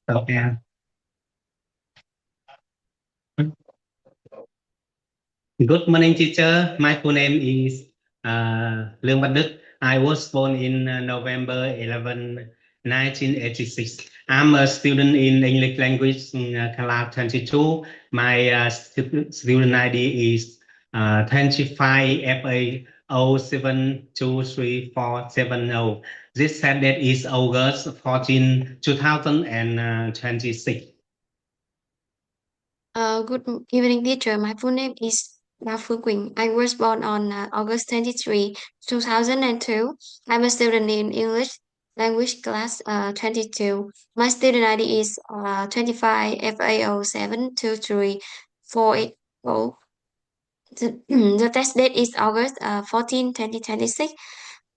Okay. Good morning, teacher. My full name is Lương. I was born in November 1986. I'm a student in English language class 22. My student ID is 25FA0723470. This set date is August 14, 2026. Good evening, teacher. My full name is Quỳnh. I was born on August 23, 2002. I'm a student in English language class 22. My student ID is 25FA0723480. The test date is August 14, 2026.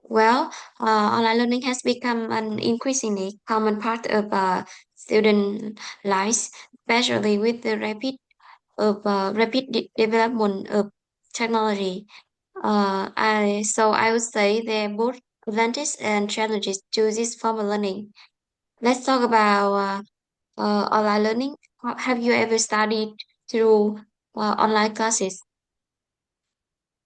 Well, online learning has become an increasingly common part of student lives, especially with the rapid development of technology. I would say there are both advantages and challenges to this form of learning. Let's talk about online learning. Have you ever studied through online classes?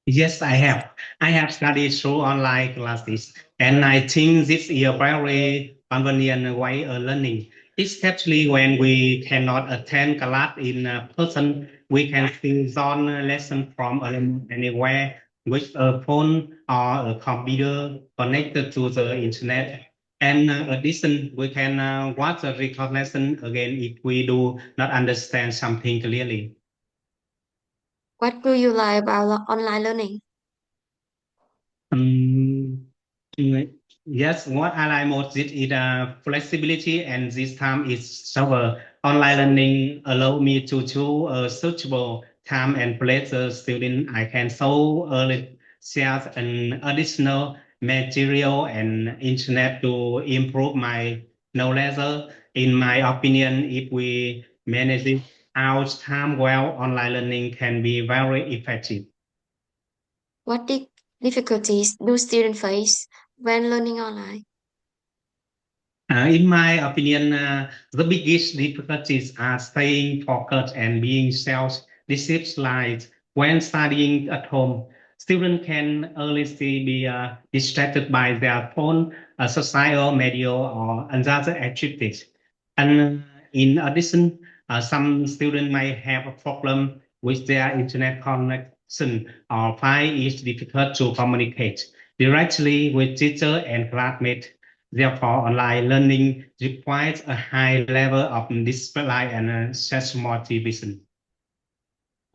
Yes, I have. I have studied through online classes, and I think this is a very convenient way of learning. Especially when we cannot attend class in person, we can still join lesson from anywhere with a phone or a computer connected to the internet. And addition, we can watch the record lesson again if we do not understand something clearly. What do you like about online learning? Um, yes, what I like most is flexibility, and this time is server. Online learning allow me to choose a suitable time and place the student. I can so early share an additional material and internet to improve my knowledge. In my opinion, if we manage our time well, online learning can be very effective. What difficulties do students face when learning online? In my opinion, the biggest difficulties are staying focused and being self-disciplined when studying at home. Students can easily be distracted by their phone, social media, or other activities. And in addition, some students may have a problem with their internet connection or find it difficult to communicate directly with teacher and classmates. Therefore, online learning requires a high level of discipline and such motivation.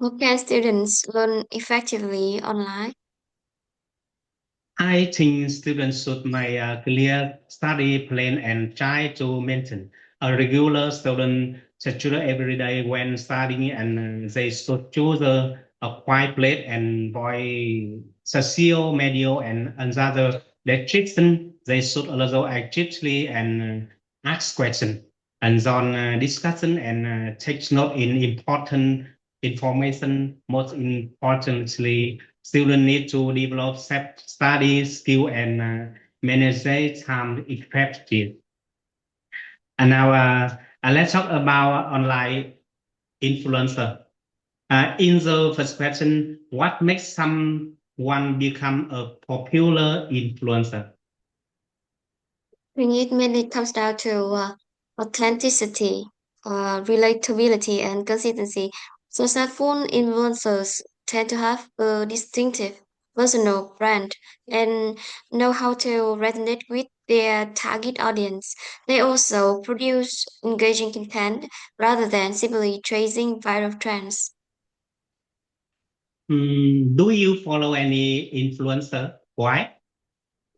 How can students learn effectively online? I think students should make a clear study plan and try to maintain a regular student schedule every day when studying, and they should choose a quiet place and avoid social media and other distractions. They should also actively and ask questions and on discussion and take note in important information. Most importantly, students need to develop self-study skill and manage their time effectively. And now let's talk about online influencer. In the first question, what makes someone become a popular influencer? I think it mainly comes down to authenticity, relatability, and consistency. Successful influencers tend to have a distinctive personal brand and know how to resonate with their target audience. They also produce engaging content rather than simply chasing viral trends. Do you follow any influencer? Why?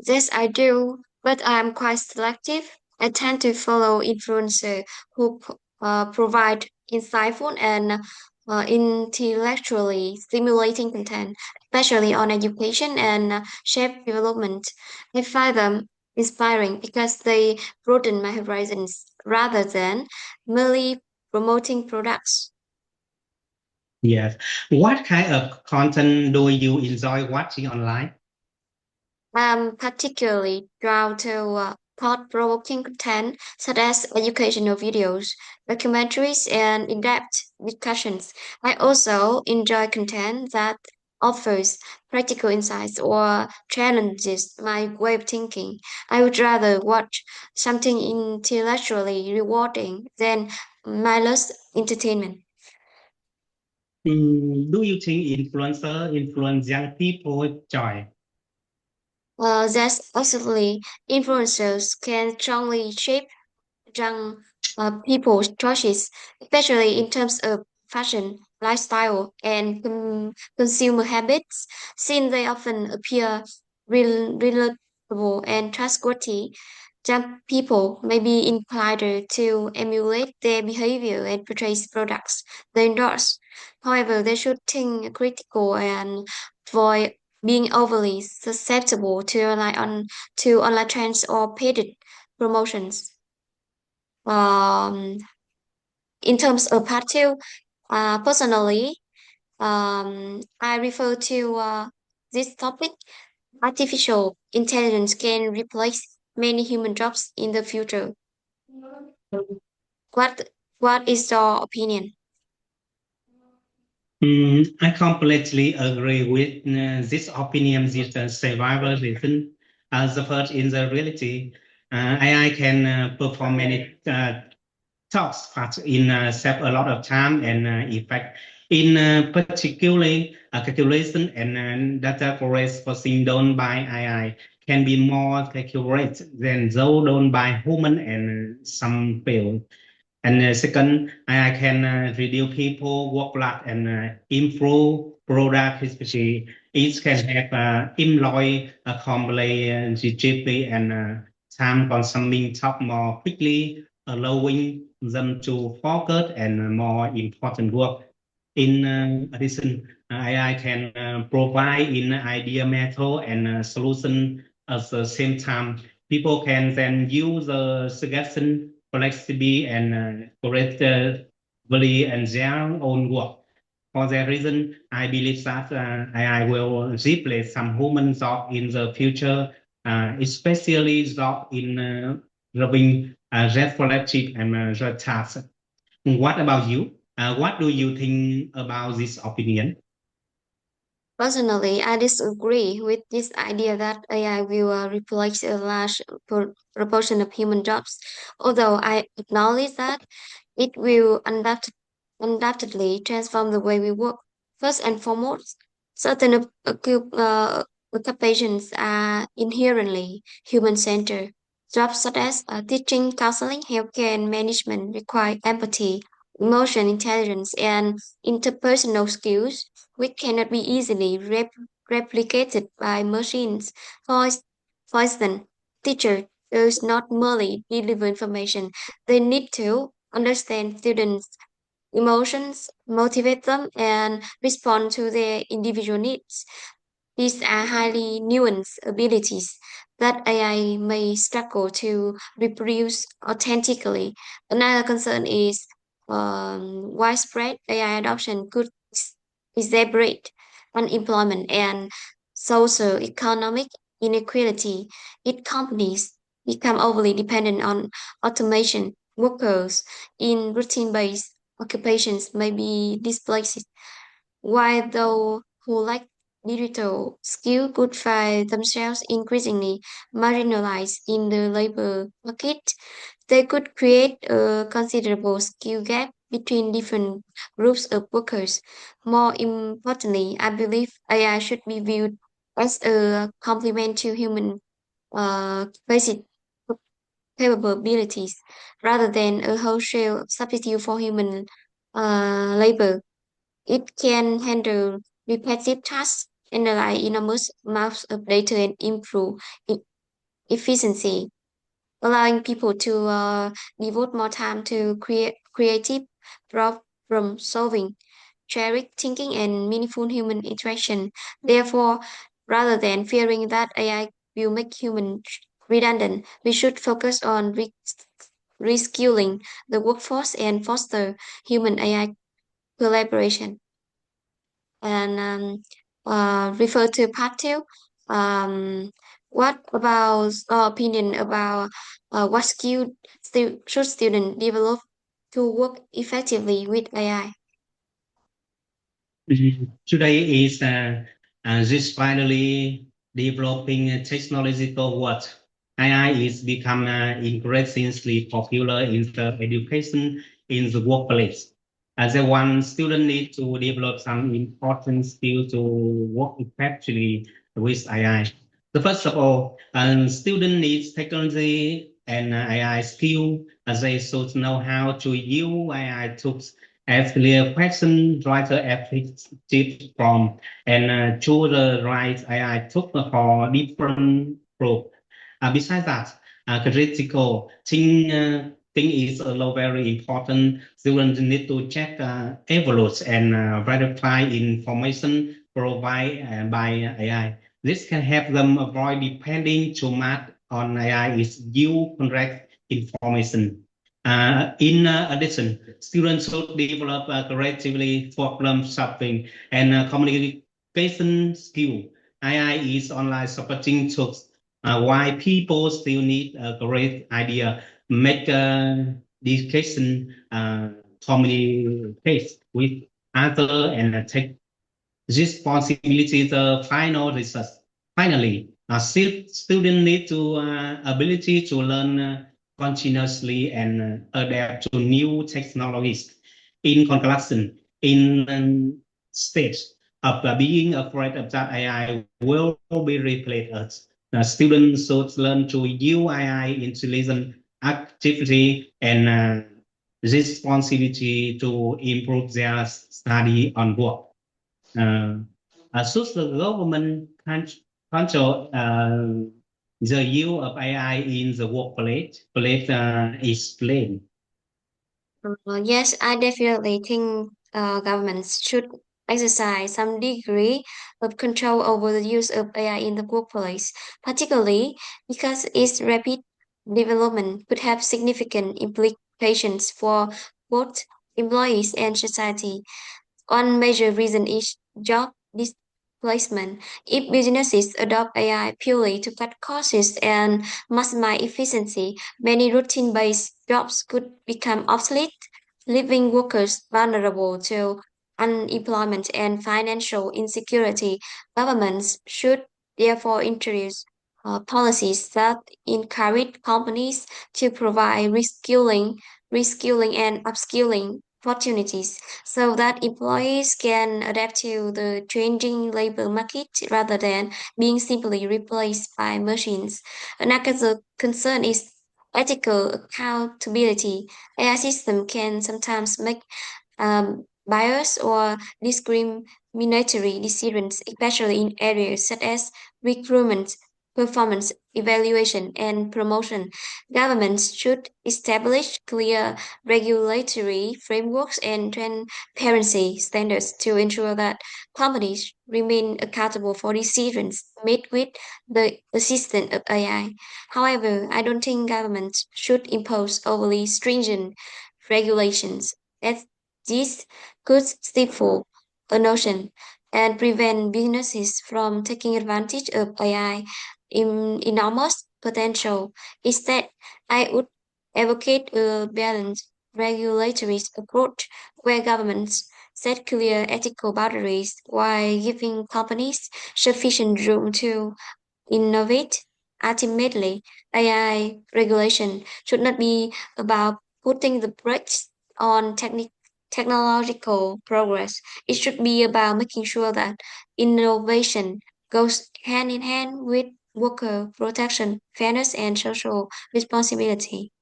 Yes, I do, but I'm quite selective. I tend to follow influencers who provide insightful and intellectually stimulating content, especially on education and shape development. I find them inspiring because they broaden my horizons rather than merely promoting products. Yes. What kind of content do you enjoy watching online? I'm particularly drawn to thought-provoking content such as educational videos, documentaries, and in-depth discussions. I also enjoy content that offers practical insights or challenges my way of thinking. I would rather watch something intellectually rewarding than mindless entertainment. Do you think influencer influence young people, Joy? That's absolutely influencers can strongly shape young people's choices, especially in terms of fashion, lifestyle, and consumer habits, since they often appear relatable and trustworthy. Young people may be inclined to emulate their behavior and purchase products they endorse. However, they should think critical and avoid being overly susceptible to online trends or paid promotions. Um, in terms of part two, personally, I refer to this topic. Artificial intelligence can replace many human jobs in the future. What What is your opinion? I completely agree with this opinion. This survival reason, as the first in the reality, AI can perform many talks, but in save a lot of time and effect. In particularly calculation and data processing done by AI can be more accurate than those done by human and some field. And second, I can reduce people workload and improve productivity. It can have employ complexity and time-consuming task more quickly, allowing them to focus and more important work. In addition, AI can provide in idea method and solution at the same time. People can then use the suggestion flexibly and creatively and their own work. For that reason, I believe that AI will replace some human job in the future, especially job in doing reflective and tasks. What about you? What do you think about this opinion? Personally, I disagree with this idea that AI will replace a large proportion of human jobs, although I acknowledge that it will undoubtedly transform the way we work. First and foremost, certain occupations are inherently human-centered. Jobs such as teaching, counseling, healthcare, and management require empathy, emotion intelligence, and interpersonal skills which cannot be easily replicated by machines. For, for instance, teacher does not merely deliver information. They need to understand students' emotions, motivate them, and respond to their individual needs. These are highly nuanced abilities that AI may struggle to reproduce authentically. Another concern is widespread AI adoption could exacerbate unemployment and socio-economic inequality if companies become overly dependent on automation. Workers in routine-based occupations may be displaced, while those who lack digital skill could find themselves increasingly marginalized in the labor market. They could create a considerable skill gap between different groups of workers. More importantly, I believe AI should be viewed as a complement to human basic capabilities rather than a wholesale substitute for human labor. It can handle repetitive tasks, analyze enormous amounts of data, and improve e- efficiency, allowing people to devote more time to creative problem solving, shared thinking, and meaningful human interaction. Therefore, rather than fearing that AI will make humans redundant, we should focus on reskilling the workforce and foster human AI collaboration. And refer to part two. Um, What about opinion about what skill should students develop to work effectively with AI? Today is this finally developing technological world. AI is become increasingly popular in the education in the workplace. As a one student need to develop some important skill to work effectively with AI. The first of all, student needs technology and AI skill as they should know how to use AI tools as clear question writer effective from and choose the right AI tool for different group. Besides that, critical thing is very important. Students need to check, evaluate, and verify information provided by AI. This can help them avoid depending too much on AI is due correct information. In addition, students should develop creatively problem solving and communication skill. AI is online supporting tools. Why people still need a great idea, make a decision, communicate with other, and take responsibility the final result. Finally, students need to ability to learn continuously and adapt to new technologies. In conclusion, in stage of being afraid of that AI will be replaced us. Students should learn to use AI intelligent activity and responsibility to improve their study on work. uh, should the government control the use of AI in the workplace? Please explain. Yes, I definitely think governments should exercise some degree of control over the use of AI in the workplace, particularly because its rapid development could have significant implications for both employees and society. One major reason is job displacement. If businesses adopt AI purely to cut costs and maximize efficiency, many routine-based jobs could become obsolete, leaving workers vulnerable to unemployment and financial insecurity. Governments should therefore introduce policies that encourage companies to provide reskilling and upskilling opportunities so that employees can adapt to the changing labor market rather than being simply replaced by machines. Another concern is ethical accountability. AI system can sometimes make bias or discriminatory decisions, especially in areas such as recruitment, performance evaluation, and promotion. Governments should establish clear regulatory frameworks and transparency standards to ensure that companies remain accountable for decisions made with the assistance of AI. However, I don't think governments should impose overly stringent regulations, as this could stifle innovation and prevent businesses from taking advantage of AI enormous potential. Instead, I would advocate a balanced regulatory approach where governments set clear ethical boundaries while giving companies sufficient room to innovate. Ultimately, AI regulation should not be about putting the brakes on technological progress. It should be about making sure that innovation goes hand in hand with worker protection, fairness, and social responsibility.